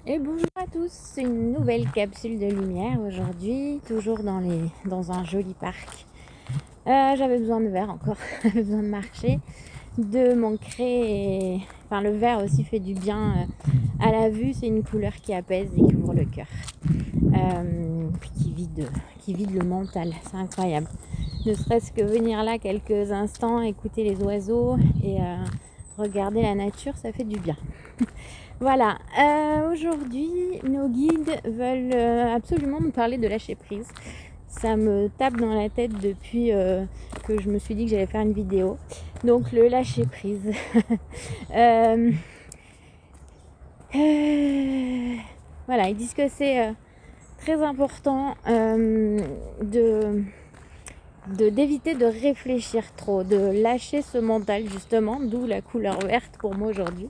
Et bonjour à tous, c'est une nouvelle capsule de lumière aujourd'hui, toujours dans un joli parc. J'avais besoin de verre encore, j'avais besoin de marcher, de m'ancrer. Enfin, le vert aussi fait du bien à la vue, c'est une couleur qui apaise et qui ouvre le cœur. Puis qui vide le mental, c'est incroyable. Ne serait-ce que venir là quelques instants, écouter les oiseaux et regarder la nature, ça fait du bien. Voilà, aujourd'hui, nos guides veulent absolument me parler de lâcher prise. Ça me tape dans la tête depuis que je me suis dit que j'allais faire une vidéo. Donc, le lâcher prise. Voilà, ils disent que c'est très important d'éviter de réfléchir trop, de lâcher ce mental justement, d'où la couleur verte pour moi aujourd'hui.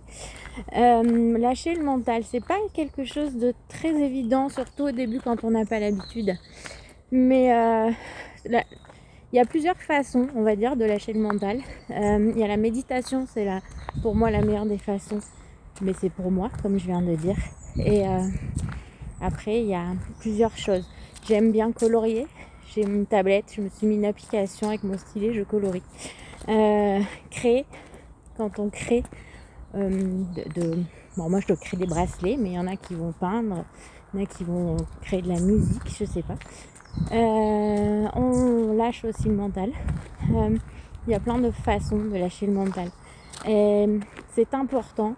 Lâcher le mental, c'est pas quelque chose de très évident, surtout au début quand on n'a pas l'habitude. Mais il y a plusieurs façons, on va dire, de lâcher le mental. Il y a la méditation, c'est pour moi la meilleure des façons, mais c'est pour moi, comme je viens de dire. Et après, il y a plusieurs choses. J'aime bien colorier. J'ai une tablette, je me suis mis une application avec mon stylet, je colorie. Créer, quand on crée, bon, moi je dois créer des bracelets, mais il y en a qui vont peindre, il y en a qui vont créer de la musique, je sais pas. On lâche aussi le mental. Il y a plein de façons de lâcher le mental. Et c'est important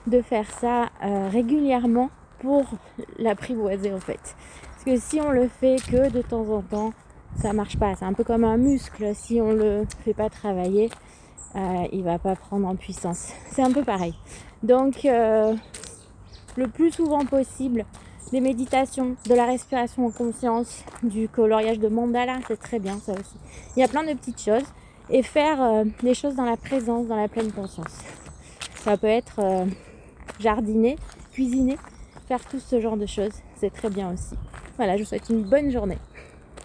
de faire ça régulièrement pour l'apprivoiser en fait. Parce que si on le fait que de temps en temps, ça marche pas. C'est un peu comme un muscle. Si on le fait pas travailler, il va pas prendre en puissance. C'est un peu pareil. Donc, le plus souvent possible, des méditations, de la respiration en conscience, du coloriage de mandala, c'est très bien ça aussi. Il y a plein de petites choses. Et faire des choses dans la présence, dans la pleine conscience. Ça peut être jardiner, cuisiner, faire tout ce genre de choses. C'est très bien aussi. Voilà, je vous souhaite une bonne journée.